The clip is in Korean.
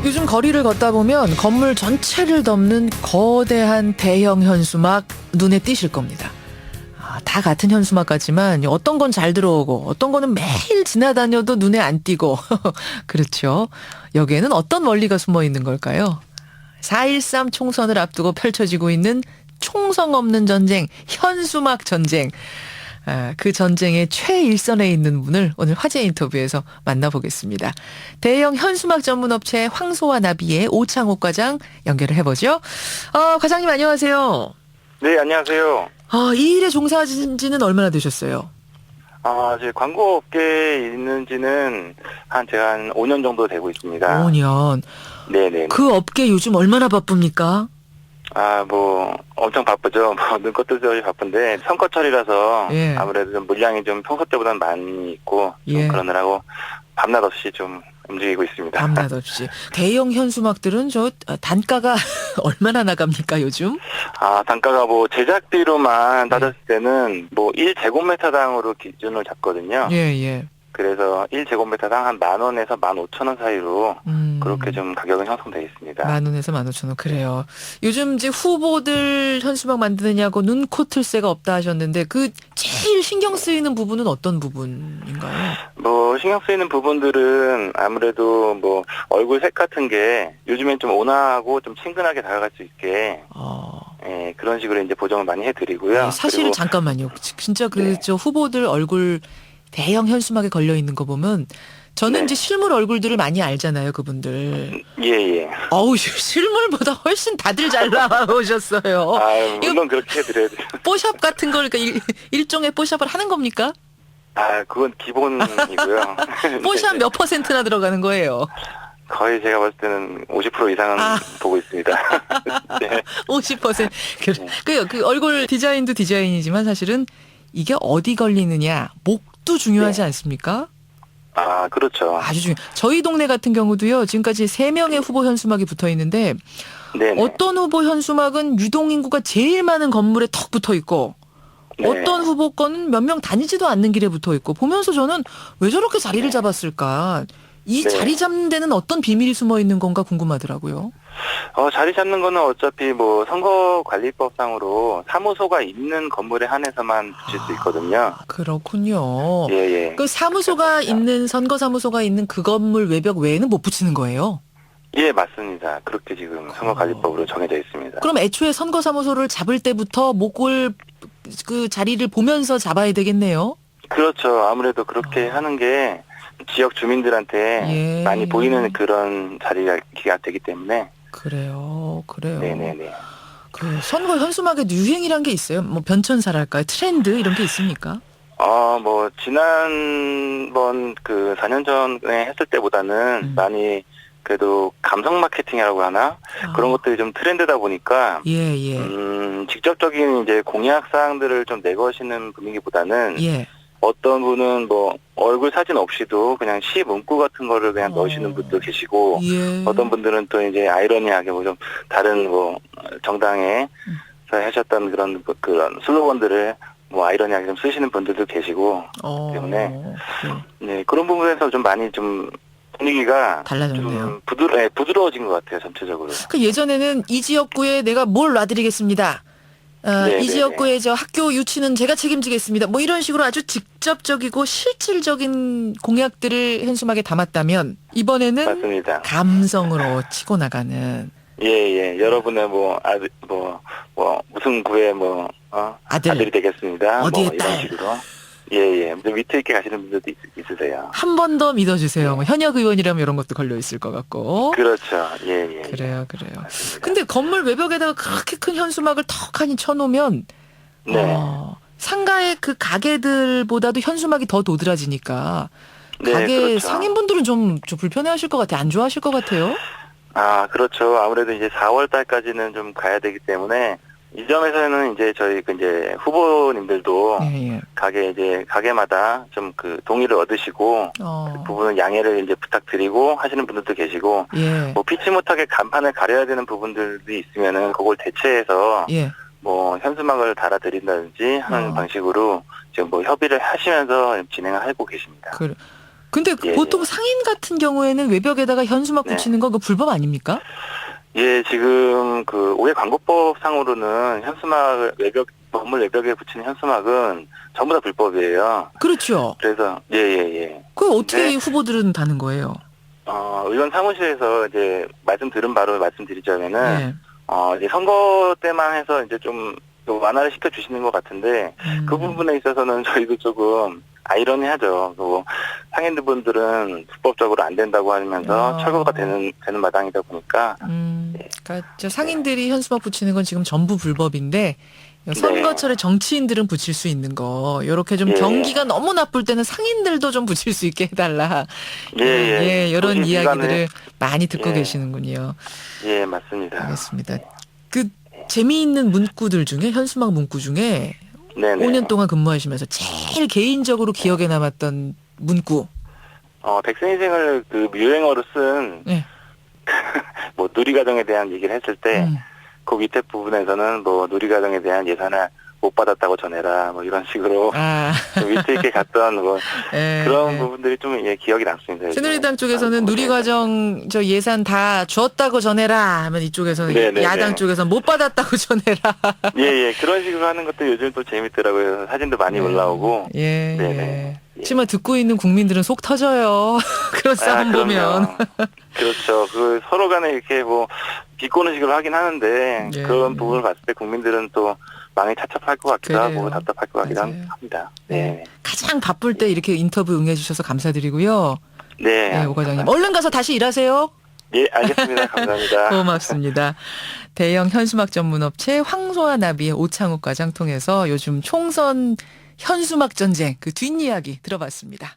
요즘 거리를 걷다 보면 건물 전체를 덮는 거대한 대형 현수막 눈에 띄실 겁니다. 다 같은 현수막 같지만 어떤 건 잘 들어오고 어떤 거는 매일 지나다녀도 눈에 안 띄고 그렇죠. 여기에는 어떤 원리가 숨어 있는 걸까요? 4.13 총선을 앞두고 펼쳐지고 있는 총성 없는 전쟁, 현수막 전쟁. 그 전쟁의 최일선에 있는 분을 오늘 화제 인터뷰에서 만나보겠습니다. 대형 현수막 전문 업체 황소와 나비의 오창옥 과장 연결을 해보죠. 과장님 안녕하세요. 네, 안녕하세요. 이 일에 종사하신 지는 얼마나 되셨어요? 이제 광고 업계에 있는 지는 제가 한 5년 정도 되고 있습니다. 5년. 네네. 그 업계 요즘 얼마나 바쁩니까? 엄청 바쁘죠. 눈꽃뜰 바쁜데, 선거철이라서 예. 아무래도 좀 물량이 좀 평소 때보다는 많이 있고, 좀 예. 그러느라고 밤낮 없이 좀 움직이고 있습니다. 밤낮 없이. 대형 현수막들은 단가가 얼마나 나갑니까, 요즘? 단가가 제작비로만 따졌을 때는 1제곱미터당으로 기준을 잡거든요. 예, 예. 그래서 1제곱미터당 한 10,000원에서 15,000원 사이로 그렇게 좀 가격은 형성되어 있습니다. 10,000원에서 15,000원. 그래요. 요즘 이제 후보들 현수막 만드느냐고 눈코 틀 새가 없다 하셨는데 그 제일 신경 쓰이는 부분은 어떤 부분인가요? 신경 쓰이는 부분들은 아무래도 얼굴 색 같은 게 요즘엔 좀 온화하고 좀 친근하게 다가갈 수 있게 그런 식으로 이제 보정을 많이 해드리고요. 네, 사실은 잠깐만요. 진짜 저 후보들 얼굴 대형 현수막에 걸려 있는 거 보면 저는 이제 실물 얼굴들을 많이 알잖아요, 그분들. 예. 실물보다 훨씬 다들 잘 나오셨어요. 물론 그렇게 해드려야 돼요. 뽀샵 같은 걸, 그러니까 일종의 뽀샵을 하는 겁니까? 그건 기본이고요. 뽀샵 몇 %나 들어가는 거예요? 거의 제가 봤을 때는 50% 이상은 보고 있습니다. 네. 50%. 그 얼굴 디자인도 디자인이지만 사실은 이게 어디 걸리느냐, 목도 중요하지 않습니까? 그렇죠. 아주 중요해요. 저희 동네 같은 경우도요, 지금까지 3명의 후보 현수막이 붙어 있는데, 네네. 어떤 후보 현수막은 유동인구가 제일 많은 건물에 턱 붙어 있고, 네. 어떤 후보 거는 몇 명 다니지도 않는 길에 붙어 있고, 보면서 저는 왜 저렇게 자리를 잡았을까? 이 자리 잡는 데는 어떤 비밀이 숨어 있는 건가 궁금하더라고요. 자리 잡는 거는 어차피 선거관리법상으로 사무소가 있는 건물에 한해서만 붙일 수 있거든요. 그렇군요. 예. 그 사무소가 있는, 선거사무소가 있는 그 건물 외벽 외에는 못 붙이는 거예요? 예, 맞습니다. 그렇게 지금 선거관리법으로 정해져 있습니다. 그럼 애초에 선거사무소를 잡을 때부터 목을 그 자리를 보면서 잡아야 되겠네요? 그렇죠. 아무래도 그렇게 하는 게 지역 주민들한테 많이 보이는 그런 자리가 되기 때문에. 그래요. 네네네. 그 선거 현수막에도 유행이란 게 있어요? 변천사랄까요? 트렌드 이런 게 있습니까? 지난번 4년 전에 했을 때보다는 많이 그래도 감성 마케팅이라고 하나? 그런 것들이 좀 트렌드다 보니까. 예. 직접적인 이제 공약 사항들을 좀 내거시는 분위기보다는. 어떤 분은 얼굴 사진 없이도 그냥 시 문구 같은 거를 그냥 넣으시는 분도 계시고, 어떤 분들은 또 이제 아이러니하게 좀 다른 정당에서 하셨던 그런 슬로건들을 아이러니하게 좀 쓰시는 분들도 계시고, 때문에, 네, 그런 부분에서 좀 많이 좀 분위기가 달라졌네요. 좀 부드러워진 것 같아요, 전체적으로. 예전에는 이 지역구에 내가 뭘 놔드리겠습니다. 이 지역구의 학교 유치는 제가 책임지겠습니다. 이런 식으로 아주 직접적이고 실질적인 공약들을 현수막에 담았다면 이번에는 맞습니다. 감성으로 치고 나가는. 예. 여러분의 무슨 구에 아들이 되겠습니다. 어디에 이런 딸. 식으로. 예. 위트 있게 가시는 분들도 있으세요. 한 번 더 믿어주세요. 현역 의원이라면 이런 것도 걸려 있을 것 같고. 그렇죠. 예. 그래요. 맞습니다. 근데 건물 외벽에다가 그렇게 큰 현수막을 턱하니 쳐놓으면 상가의 그 가게들보다도 현수막이 더 도드라지니까 가게 그렇죠. 상인분들은 좀 불편해하실 것 같아요. 안 좋아하실 것 같아요. 그렇죠. 아무래도 이제 4월 달까지는 좀 가야 되기 때문에 이 점에서는 이제 저희 후보님들도 가게마다 좀 동의를 얻으시고 그 부분은 양해를 이제 부탁드리고 하시는 분들도 계시고 피치 못하게 간판을 가려야 되는 부분들이 있으면은 그걸 대체해서 현수막을 달아드린다든지 하는 방식으로 지금 협의를 하시면서 진행을 하고 계십니다. 근데 보통 상인 같은 경우에는 외벽에다가 현수막 붙이는 거 그 불법 아닙니까? 예, 지금 그 올해 광고법 상으로는 현수막을 건물 외벽에 붙이는 현수막은 전부 다 불법이에요. 그렇죠. 그래서 예. 그 어떻게 후보들은 다는 거예요? 의원 사무실에서 이제 들은 바로 말씀드리자면은 이제 선거 때만 해서 이제 좀 완화를 시켜주시는 것 같은데 그 부분에 있어서는 저희도 조금 아이러니하죠. 상인분들은 불법적으로 안 된다고 하면서 철거가 되는 마당이다 보니까. 그러니까 상인들이 현수막 붙이는 건 지금 전부 불법인데 선거철에 정치인들은 붙일 수 있는 거 이렇게 좀 경기가 너무 나쁠 때는 상인들도 좀 붙일 수 있게 해달라. 이런 이야기들을 많이 듣고 계시는군요. 예, 맞습니다. 알겠습니다. 그 재미있는 문구들 중에 현수막 문구 중에 5년 동안 근무하시면서 제일 개인적으로 기억에 남았던 문구. 백선희생을 그 유행어로 쓴 뭐 누리과정에 대한 얘기를 했을 때 그 밑에 부분에서는 뭐 누리과정에 대한 예산을 못 받았다고 전해라 뭐 이런 식으로 좀 위트 있게 갔던 뭐 그런 부분들이 좀 기억이 남습니다. 새누리당 쪽에서는 누리과정 저 예산 다 줬다고 전해라 하면 이쪽에서는 야당 쪽에서는 못 받았다고 전해라. 예 그런 식으로 하는 것도 요즘 또 재밌더라고요. 사진도 많이 올라오고. 하지만 듣고 있는 국민들은 속 터져요. 그런 싸움 보면. 그렇죠. 그 서로 간에 이렇게 뭐 비꼬는 식으로 하긴 하는데 그런 부분을 봤을 때 국민들은 또 많이 착잡할 것 같기도 하고 답답할 것 같기도 합니다. 가장 바쁠 때 이렇게 인터뷰 응해주셔서 감사드리고요. 오 과장님. 얼른 가서 다시 일하세요. 예, 알겠습니다. 감사합니다. 고맙습니다. 대형 현수막 전문업체 황소와 나비의 오창욱 과장 통해서 요즘 총선 현수막 전쟁 그 뒷이야기 들어봤습니다.